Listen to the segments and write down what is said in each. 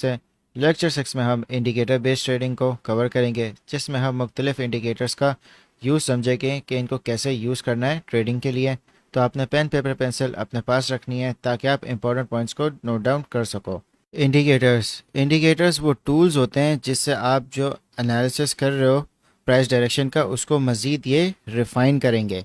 से लेक्चर 6 में हम इंडिकेटर बेस्ड ट्रेडिंग को कवर करेंगे, जिसमें हम मुख्तलिफ इंडिकेटर्स का यूज़ समझेंगे कि इनको कैसे यूज़ करना है ट्रेडिंग के लिए। तो आपने पेन पेपर पेंसिल अपने पास रखनी है ताकि आप इंपॉर्टेंट पॉइंट्स को नोट डाउन कर सको। इंडिकेटर्स वो टूल्स होते हैं जिससे आप जो एनालिसिस कर रहे हो प्राइस डायरेक्शन का, उसको मज़ीद ये रिफ़ाइन करेंगे।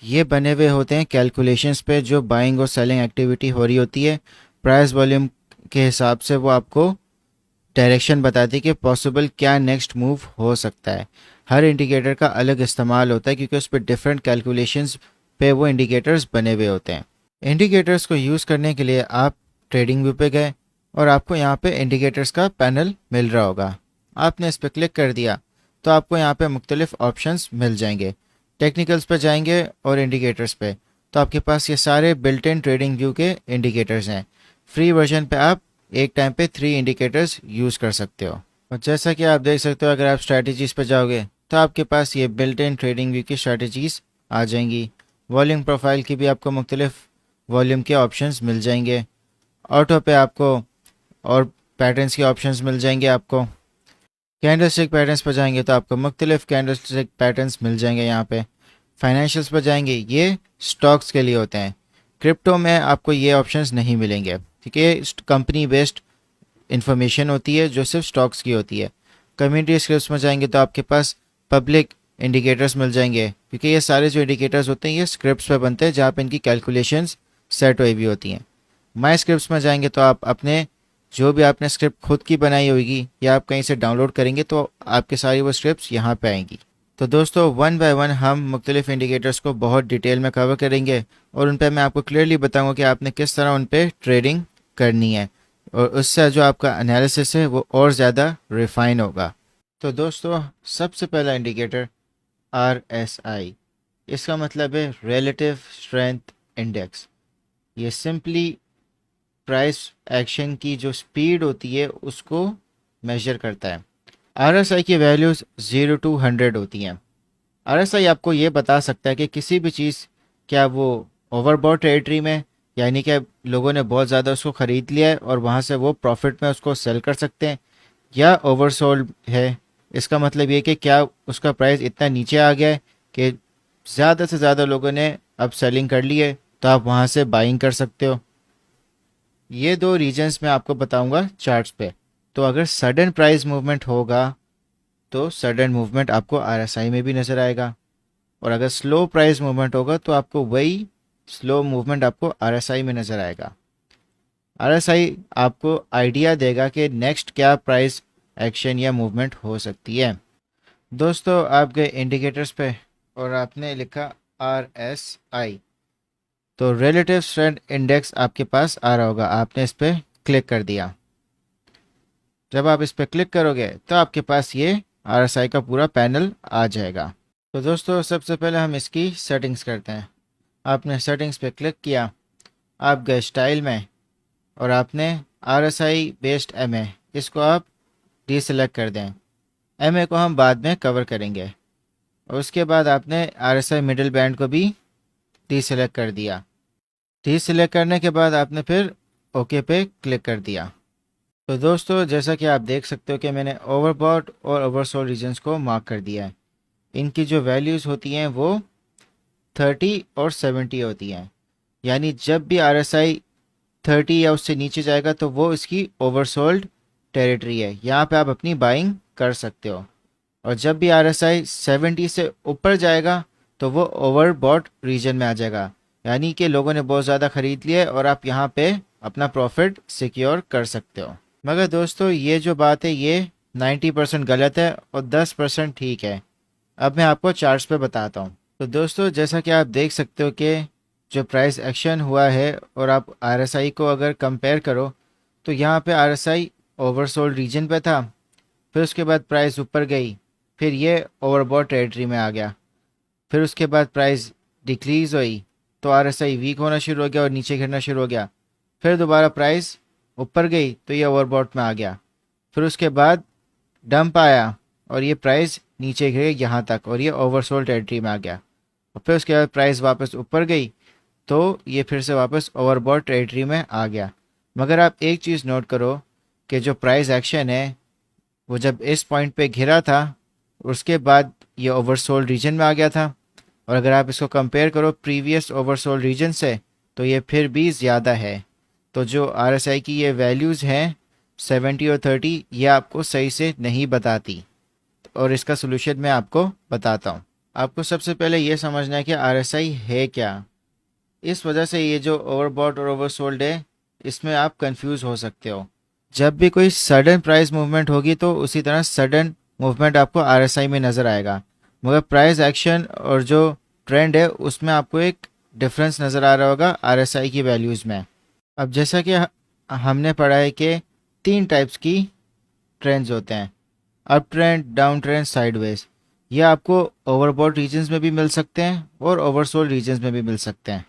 ये बने हुए होते हैं कैलकुलेशंस पे जो बाइंग और सेलिंग एक्टिविटी हो रही होती है। प्राइस वॉल्यूम के हिसाब से वो आपको डायरेक्शन बताती है कि पॉसिबल क्या नेक्स्ट मूव हो सकता है। हर इंडिकेटर का अलग इस्तेमाल होता है क्योंकि उस पर डिफरेंट कैलकुलेशंस पे वो इंडिकेटर्स बने हुए होते हैं। इंडिकेटर्स को यूज़ करने के लिए आप ट्रेडिंग व्यू पे गए और आपको यहाँ पे इंडिकेटर्स का पैनल मिल रहा होगा। आपने इस पर क्लिक कर दिया तो आपको यहाँ पे मुख्तलिफ ऑप्शंस मिल जाएंगे। टेक्निकल्स पे जाएंगे और इंडिकेटर्स पे, तो आपके पास ये सारे बिल्ट इन ट्रेडिंग व्यू के इंडिकेटर्स हैं। फ्री वर्जन पे आप एक टाइम पे 3 इंडिकेटर्स यूज़ कर सकते हो। और जैसा कि आप देख सकते हो, अगर आप स्ट्रैटेजीज़ पे जाओगे तो आपके पास ये बिल्ट इन ट्रेडिंग व्यू की स्ट्रैटेजीज़ आ जाएंगी। वॉल्यूम प्रोफाइल की भी आपको मुख्तलिफ वॉल्यूम के ऑप्शंस मिल जाएंगे। ऑटो पे आपको और पैटर्न्स के ऑप्शंस मिल जाएंगे। आपको कैंडलस्टिक पैटर्न्स पर जाएंगे तो आपको मुख्तलिफ कैंडलस्टिक पैटर्न्स मिल जाएंगे। यहाँ पे फाइनेंशियल्स पर जाएंगे, ये स्टॉक्स के लिए होते हैं। क्रिप्टो में आपको ये ऑप्शंस नहीं मिलेंगे, ठीक है। कंपनी बेस्ड इंफॉर्मेशन होती है जो सिर्फ स्टॉक्स की होती है। कम्युनिटी स्क्रिप्ट्स में जाएंगे तो आपके पास पब्लिक इंडिकेटर्स मिल जाएंगे, क्योंकि ये सारे जो इंडिकेटर्स होते हैं ये स्क्रिप्ट्स पे बनते हैं जहाँ पे इनकी कैलकुलेशंस सेट हुई भी होती हैं। माई स्क्रिप्ट्स में जाएंगे तो आप अपने जो भी आपने स्क्रिप्ट खुद की बनाई होगी या आप कहीं से डाउनलोड करेंगे तो आपके सारी वो स्क्रिप्ट्स यहाँ पे आएंगी। तो दोस्तों, वन बाय वन हम मुख्तलिफ इंडिकेटर्स को बहुत डिटेल में कवर करेंगे और उन पर मैं आपको क्लियरली बताऊंगा कि आपने किस तरह उन पर ट्रेडिंग करनी है, और उससे जो आपका एनालिसिस है वो और ज़्यादा रिफाइन होगा। तो दोस्तों, सबसे पहला इंडिकेटर RSI, इसका मतलब है रिलेटिव स्ट्रेंथ इंडेक्स। ये सिंपली प्राइस एक्शन की जो स्पीड होती है उसको मेजर करता है। RSI की वैल्यूज़ 0 to 100 होती हैं। RSI आपको ये बता सकता है कि किसी भी चीज़, क्या वो ओवरबॉट टेरिटरी में, यानी कि लोगों ने बहुत ज़्यादा उसको ख़रीद लिया है और वहाँ से वो प्रॉफिट में उसको सेल कर सकते हैं, या ओवरसोल्ड है। इसका मतलब ये कि क्या उसका प्राइस इतना नीचे आ गया है कि ज़्यादा से ज़्यादा लोगों ने अब सेलिंग कर ली है, तो आप वहाँ से बाइंग कर सकते हो। ये दो रीजन्स मैं आपको बताऊंगा चार्ट्स पे। तो अगर सडन प्राइस मूवमेंट होगा तो सडन मूवमेंट आपको RSI में भी नज़र आएगा, और अगर स्लो प्राइस मूवमेंट होगा तो आपको वही स्लो मूवमेंट आपको RSI में नज़र आएगा। RSI आपको आइडिया देगा कि नेक्स्ट क्या प्राइस एक्शन या मूवमेंट हो सकती है। दोस्तों, आप गए इंडिकेटर्स पे और आपने लिखा RSI, तो रिलेटिव स्ट्रेंथ इंडेक्स आपके पास आ रहा होगा। आपने इस पर क्लिक कर दिया। जब आप इस पर क्लिक करोगे तो आपके पास ये RSI का पूरा पैनल आ जाएगा। तो दोस्तों, सबसे पहले हम इसकी सेटिंग्स करते हैं। आपने सेटिंग्स पे क्लिक किया, आप गए स्टाइल में और आपने RSI बेस्ड MA, इसको आप डीसेलेक्ट कर दें। MA को हम बाद में कवर करेंगे। और उसके बाद आपने RSI मिडिल बैंड को भी डीसेलेक्ट कर दिया। डीसेलेक्ट करने के बाद आपने फिर ओके पे क्लिक कर दिया। तो दोस्तों, जैसा कि आप देख सकते हो कि मैंने ओवरबॉट और ओवरसोल्ड रीजन्स को मार्क कर दिया है। इनकी जो वैल्यूज़ होती हैं वो 30 और 70 होती हैं। यानी जब भी RSI 30 या उससे नीचे जाएगा तो वो इसकी ओवरसोल्ड टेरिटरी है, यहाँ पे आप अपनी बाइंग कर सकते हो। और जब भी RSI 70 से ऊपर जाएगा तो वो ओवरबॉट रीजन में आ जाएगा, यानी कि लोगों ने बहुत ज़्यादा ख़रीद लिया है और आप यहाँ पे अपना प्रॉफिट सिक्योर कर सकते हो। मगर दोस्तों, ये जो बात है ये 90% गलत है और 10% ठीक है। अब मैं आपको चार्ट्स पे बताता हूँ। तो दोस्तों, जैसा कि आप देख सकते हो कि जो प्राइस एक्शन हुआ है और आप RSI को अगर कंपेयर करो तो यहाँ पे RSI ओवरसोल्ड रीजन पे था, फिर उसके बाद प्राइस ऊपर गई, फिर ये ओवरबॉट टेरिटरी में आ गया, फिर उसके बाद प्राइस डिक्रीज़ हुई तो RSI वीक होना शुरू हो गया और नीचे गिरना शुरू हो गया, फिर दोबारा प्राइस ऊपर गई तो ये ओवरबॉट में आ गया, फिर उसके बाद डंप आया और ये प्राइस नीचे गिर गई यहाँ तक और ये ओवरसोल्ड टेरिटरी में आ गया, और फिर उसके बाद प्राइस वापस ऊपर गई तो ये फिर से वापस ओवरबॉट टेरिटरी में आ गया। मगर आप एक चीज़ नोट करो कि जो प्राइस एक्शन है वो जब इस पॉइंट पे घिरा था उसके बाद ये ओवरसोल्ड रीजन में आ गया था, और अगर आप इसको कंपेयर करो प्रीवियस ओवरसोल्ड रीजन से तो ये फिर भी ज़्यादा है। तो जो आरएसआई की ये वैल्यूज़ हैं 70 और 30, ये आपको सही से नहीं बताती, और इसका सोल्यूशन मैं आपको बताता हूँ। आपको सबसे पहले ये समझना है कि आरएसआई है क्या। इस वजह से ये जो ओवरबॉट और ओवरसोल्ड है इसमें आप कंफ्यूज हो सकते हो। जब भी कोई सडन प्राइस मूवमेंट होगी तो उसी तरह सडन मूवमेंट आपको आरएसआई में नज़र आएगा, मगर प्राइस एक्शन और जो ट्रेंड है उसमें आपको एक डिफरेंस नज़र आ रहा होगा आरएसआई की वैल्यूज़ में। अब जैसा कि हमने पढ़ा है कि 3 टाइप्स की ट्रेंड्स होते हैं, up trend, down trend, sideways. ये आपको ओवरबॉट रीजन्स में भी मिल सकते हैं और ओवरसोल्ड रीजन्स में भी मिल सकते हैं।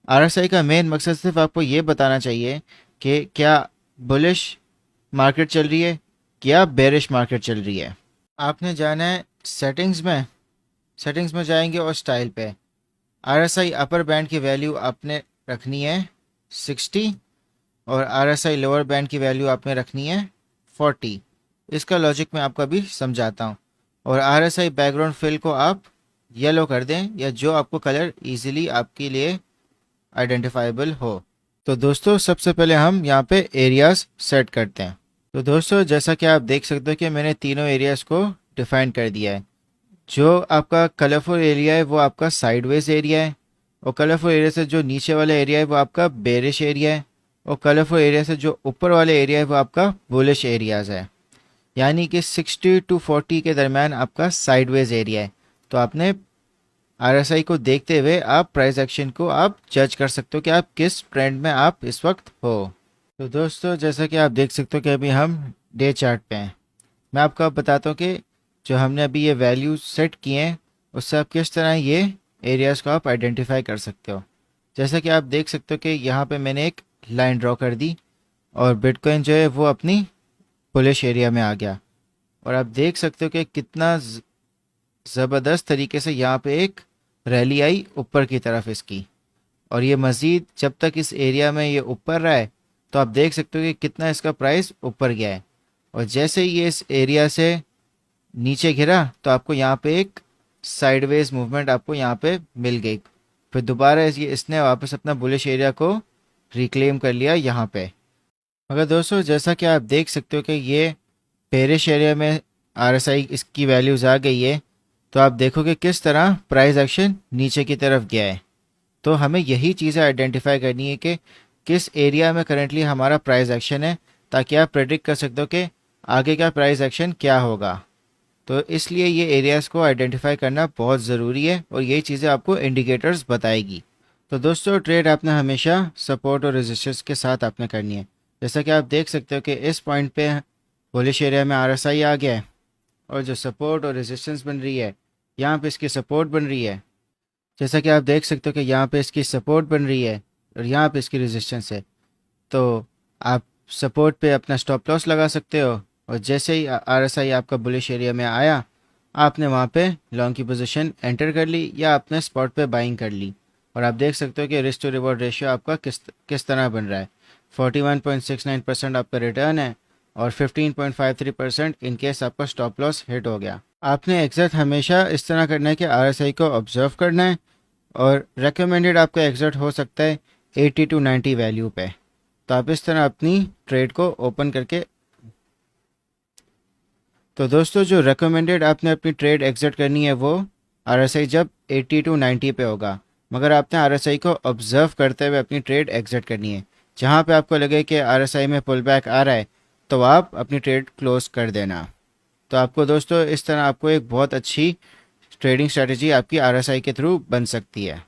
आरएसआई का मेन मकसद सिर्फ आपको ये बताना चाहिए कि क्या बुलिश मार्केट चल रही है, क्या बेरिश मार्केट चल रही है। आपने जाना है सेटिंग्स में जाएंगे और स्टाइल पे आरएसआई अपर बैंड की वैल्यू आपने रखनी है 60 और आरएसआई लोअर बैंड की वैल्यू आपने रखनी है 40। इसका लॉजिक मैं आपको अभी समझाता हूँ। और आरएसआई बैकग्राउंड फिल को आप येलो कर दें या जो आपको कलर इजीली आपके लिए आइडेंटिफाइबल हो। तो दोस्तों सबसे पहले हम यहाँ पे एरियाज सेट करते हैं। तो दोस्तों जैसा कि आप देख सकते हो कि मैंने तीनों एरियाज को डिफाइन कर दिया है। जो आपका कलरफुल एरिया है वो आपका साइडवेज एरिया है, और कलरफुल एरिया से जो नीचे वाला एरिया है वो आपका बेरिश एरिया है, और कलरफुल एरिया से जो ऊपर वाले एरिया है वो आपका बुलिश एरियाज है। यानी कि 60 टू 40 के दरमियान आपका साइडवेज एरिया है। तो आपने आरएसआई को देखते हुए आप प्राइस एक्शन को आप जज कर सकते हो कि आप किस ट्रेंड में आप इस वक्त हो। तो दोस्तों जैसा कि आप देख सकते हो कि अभी हम डे चार्ट पे हैं। मैं आपको अब बताता हूँ कि जो हमने अभी ये वैल्यू सेट किए हैं उससे आप किस तरह ये एरियाज़ को आप आइडेंटिफाई कर सकते हो। जैसा कि आप देख सकते हो कि यहाँ पे मैंने एक लाइन ड्रॉ कर दी और बिटकॉइन जो है वो अपनी बुलिश एरिया में आ गया, और आप देख सकते हो कि कितना ज़बरदस्त तरीके से यहाँ पे एक रैली आई ऊपर की तरफ इसकी, और ये मज़ीद जब तक इस एरिया में ये ऊपर रहा है तो आप देख सकते हो कि कितना इसका प्राइस ऊपर गया है। और जैसे ही ये इस एरिया से नीचे गिरा तो आपको यहाँ पे एक साइडवेज मूवमेंट आपको यहाँ पे मिल गई, फिर दोबारा इसने वापस अपना बुलिश एरिया को रिक्लेम कर लिया यहाँ पे। मगर दोस्तों जैसा कि आप देख सकते हो कि ये बेरिश एरिया में आरएसआई इसकी वैल्यूज़ आ गई है, तो आप देखोगे किस तरह प्राइस एक्शन नीचे की तरफ गया है। तो हमें यही चीज़ें आइडेंटिफाई करनी है कि किस एरिया में करंटली हमारा प्राइस एक्शन है, ताकि आप प्रेडिक्ट कर सकते हो कि आगे का प्राइस एक्शन क्या होगा। तो इसलिए ये एरियाज़ को आइडेंटिफाई करना बहुत ज़रूरी है, और यही चीज़ें आपको इंडिकेटर्स बताएगी। तो दोस्तों ट्रेड आपने हमेशा सपोर्ट और रेजिस्टेंस के साथ आपने करनी है। जैसा कि आप देख सकते हो कि इस पॉइंट पे बुलिश एरिया में आरएसआई आ गया है, और जो सपोर्ट और रेजिस्टेंस बन रही है यहाँ पे इसकी सपोर्ट बन रही है। जैसा कि आप देख सकते हो कि यहाँ पे इसकी सपोर्ट बन रही है और यहाँ पे इसकी रेजिस्टेंस है। तो आप सपोर्ट पे अपना स्टॉप लॉस लगा सकते हो, और जैसे ही आरएसआई आपका बुलिश एरिया में आया आपने वहाँ पे लॉन्ग की पोजीशन एंटर कर ली या आपने स्पॉट पे बाइंग कर ली। और आप देख सकते हो कि रिस्क टू रिवॉर्ड रेशियो आपका किस तरह बन रहा है। 41.69% आपका रिटर्न है और 15.53% इन केस आपका स्टॉप लॉस हिट हो गया। आपने एग्जिट हमेशा इस तरह करना है कि आरएसआई को ऑब्जर्व करना है, और रेकमेंडेड आपका एग्जिट हो सकता है 80 टू 90 वैल्यू पे। तो आप इस तरह अपनी ट्रेड को ओपन करके, तो दोस्तों जो रेकमेंडेड आपने अपनी ट्रेड एग्जिट करनी है वो आरएसआई जब 80 टू 90 पे होगा, मगर आपने आरएसआई को ऑब्जर्व करते हुए अपनी ट्रेड एग्जिट करनी है। जहाँ पे आपको लगे कि आरएसआई में पुल बैक आ रहा है तो आप अपनी ट्रेड क्लोज कर देना। तो आपको दोस्तों इस तरह आपको एक बहुत अच्छी ट्रेडिंग स्ट्रेटजी आपकी आरएसआई के थ्रू बन सकती है।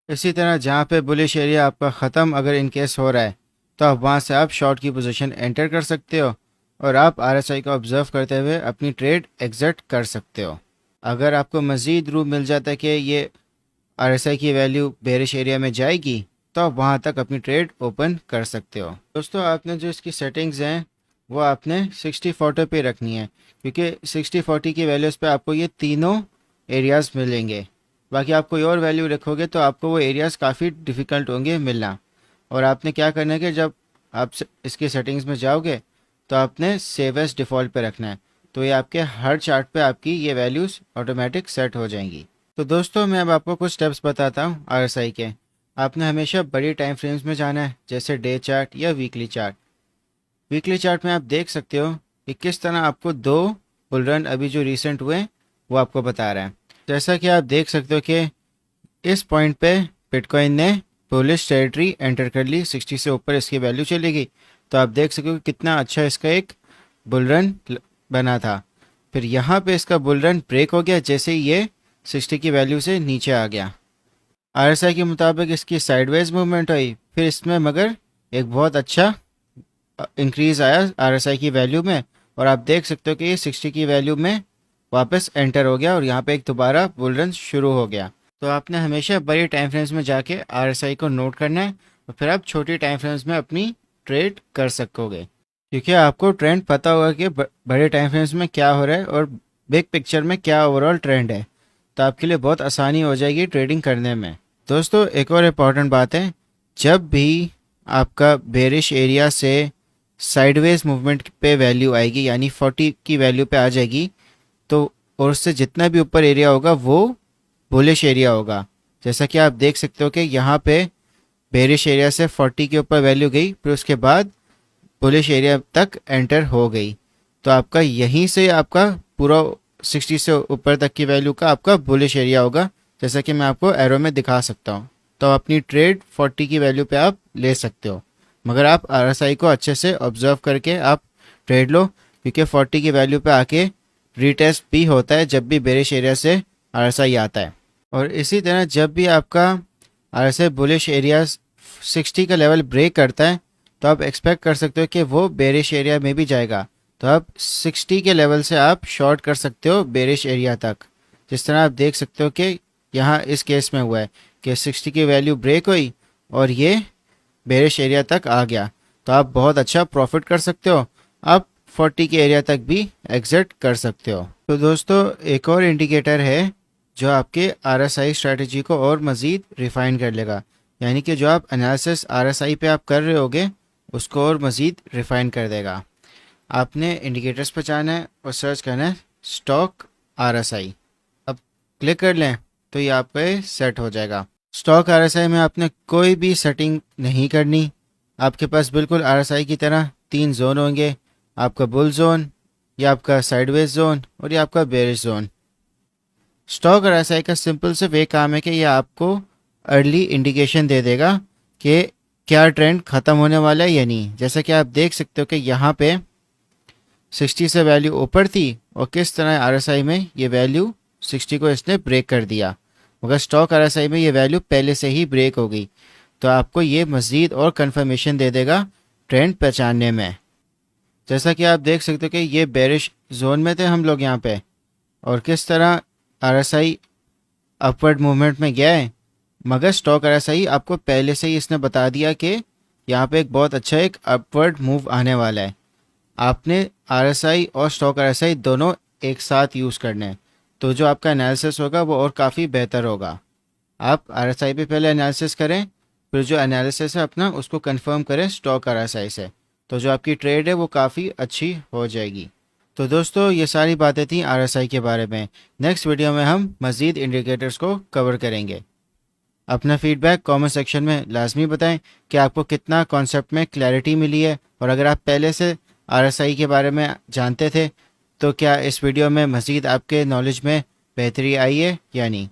इसी तरह जहाँ पे बुलिश एरिया आपका ख़त्म अगर इन केस हो रहा है तो आप वहाँ से आप शॉर्ट की पोजीशन एंटर कर सकते हो, और आप आरएसआई को ऑब्जर्व करते हुए अपनी ट्रेड एग्जिट कर सकते हो। अगर आपको मज़ीद रूप मिल जाता है कि ये आरएसआई की वैल्यू बेरिश एरिया में जाएगी तो आप वहाँ तक अपनी ट्रेड ओपन कर सकते हो। दोस्तों आपने जो इसकी सेटिंग्स हैं वो आपने 60-40 पे रखनी है, क्योंकि 60-40 की वैल्यूज़ पे आपको ये तीनों एरियाज़ मिलेंगे। बाकी आप कोई और वैल्यू रखोगे तो आपको वो एरियाज़ काफ़ी डिफ़िकल्ट होंगे मिलना। और आपने क्या करना है कि जब आप इसकी सेटिंग्स में जाओगे तो आपने सेव एज डिफ़ॉल्ट पे रखना है। तो ये आपके हर चार्ट पे आपकी ये वैल्यूज़ ऑटोमेटिक सेट हो जाएंगी। तो दोस्तों मैं अब आपको कुछ स्टेप्स बताता हूँ आरएसआई के। आपने हमेशा बड़ी टाइम फ्रेम्स में जाना है, जैसे डे चार्ट या वीकली चार्ट। वीकली चार्ट में आप देख सकते हो कि किस तरह आपको दो बुल रन अभी जो रिसेंट हुए वो आपको बता रहा है। जैसा कि आप देख सकते हो कि इस पॉइंट पे बिटकॉइन ने बुलिश टेरिटरी एंटर कर ली, 60 से ऊपर इसकी वैल्यू चलेगी। तो आप देख सकते हो कि कितना अच्छा इसका एक बुल रन बना था। फिर यहाँ पे इसका बुल रन ब्रेक हो गया जैसे ही ये 60 की वैल्यू से नीचे आ गया। आरएसआई के मुताबिक इसकी साइडवेज मूवमेंट हुई, फिर इसमें मगर एक बहुत अच्छा इंक्रीज आया आरएसआई की वैल्यू में, और आप देख सकते हो कि ये 60 की वैल्यू में वापस एंटर हो गया और यहाँ पे एक दोबारा बुल रन शुरू हो गया। तो आपने हमेशा बड़ी टाइम फ्रेम्स में जाके आरएसआई को नोट करना है और फिर आप छोटी टाइम फ्रेम्स में अपनी ट्रेड कर सकोगे, क्योंकि आपको ट्रेंड पता होगा कि बड़े टाइम फ्रेम्स में क्या हो रहा है और बिग पिक्चर में क्या ओवरऑल ट्रेंड है। तो आपके लिए बहुत आसानी हो जाएगी ट्रेडिंग करने में। दोस्तों एक और इम्पॉर्टेंट बात है, जब भी आपका बेरिश एरिया से साइडवेज मूवमेंट पे वैल्यू आएगी, यानी 40 की वैल्यू पे आ जाएगी, तो और उससे जितना भी ऊपर एरिया होगा वो बुलिश एरिया होगा। जैसा कि आप देख सकते हो कि यहाँ पे बेरिश एरिया से 40 के ऊपर वैल्यू गई, फिर उसके बाद बुलिश एरिया तक एंटर हो गई। तो आपका यहीं से आपका पूरा 60 से ऊपर तक की वैल्यू का आपका बुलिश एरिया होगा, जैसा कि मैं आपको एरो में दिखा सकता हूँ। तो अपनी ट्रेड 40 की वैल्यू पे आप ले सकते हो, मगर आप आरएसआई को अच्छे से ऑब्जर्व करके आप ट्रेड लो, क्योंकि 40 की वैल्यू पे आके रीटेस्ट भी होता है जब भी बेरिश एरिया से आरएसआई आता है। और इसी तरह जब भी आपका आरएसआई बुलिश एरिया 60 का लेवल ब्रेक करता है, तो आप एक्सपेक्ट कर सकते हो कि वो बेरिश एरिया में भी जाएगा। तो आप 60 के लेवल से आप शॉर्ट कर सकते हो बेरिश एरिया तक। जिस तरह आप देख सकते हो कि यहाँ इस केस में हुआ है कि 60 की वैल्यू ब्रेक हुई और ये बेरिश एरिया तक आ गया, तो आप बहुत अच्छा प्रॉफिट कर सकते हो। आप 40 के एरिया तक भी एग्जिट कर सकते हो। तो दोस्तों एक और इंडिकेटर है जो आपके आरएसआई स्ट्रेटजी को और मज़ीद रिफाइन कर लेगा, यानी कि जो आप एनालिसिस आरएसआई पे आप कर रहे होगे उसको और मज़ीद रिफाइन कर देगा। आपने इंडिकेटर्स पर जाना है और सर्च करना है स्टॉक आरएसआई। अब क्लिक कर लें तो ये आपका सेट हो जाएगा। स्टॉक आरएसआई में आपने कोई भी सेटिंग नहीं करनी। आपके पास बिल्कुल आरएसआई की तरह 3 जोन होंगे, आपका बुल जोन, या आपका साइडवेज जोन और ये आपका बेरिश जोन। स्टॉक आरएसआई का सिंपल से वे काम है कि ये आपको अर्ली इंडिकेशन दे देगा कि क्या ट्रेंड ख़त्म होने वाला है या नहीं। जैसा कि आप देख सकते हो कि यहाँ पे 60 से वैल्यू ऊपर थी और किस तरह आरएसआई में ये वैल्यू 60 को इसने ब्रेक कर दिया, मगर स्टॉक आरएसआई में ये वैल्यू पहले से ही ब्रेक हो गई। तो आपको ये मज़ीद और कंफर्मेशन दे देगा ट्रेंड पहचानने में। जैसा कि आप देख सकते हो कि ये बेरिश जोन में थे हम लोग यहाँ पे, और किस तरह आरएसआई अपवर्ड मूवमेंट में गया है, मगर स्टॉक आरएसआई आपको पहले से ही इसने बता दिया कि यहाँ पे एक बहुत अच्छा एक अपवर्ड मूव आने वाला है। आपने आरएसआई और स्टॉक आरएसआई दोनों एक साथ यूज़ करने हैं, तो जो आपका एनालिसिस होगा वो और काफ़ी बेहतर होगा। आप आरएसआई पे पहले एनालिसिस करें, फिर जो एनालिसिस है अपना उसको कंफर्म करें स्टॉक आरएसआई से, तो जो आपकी ट्रेड है वो काफ़ी अच्छी हो जाएगी। तो दोस्तों ये सारी बातें थी आरएसआई के बारे में। नेक्स्ट वीडियो में हम मज़ीद इंडिकेटर्स को कवर करेंगे। अपना फीडबैक कमेंट सेक्शन में लाजमी बताएं कि आपको कितना कॉन्सेप्ट में क्लैरिटी मिली है, और अगर आप पहले से आरएसआई के बारे में जानते थे तो क्या इस वीडियो में मज़ीद आपके नॉलेज में बेहतरी आई है या नहीं।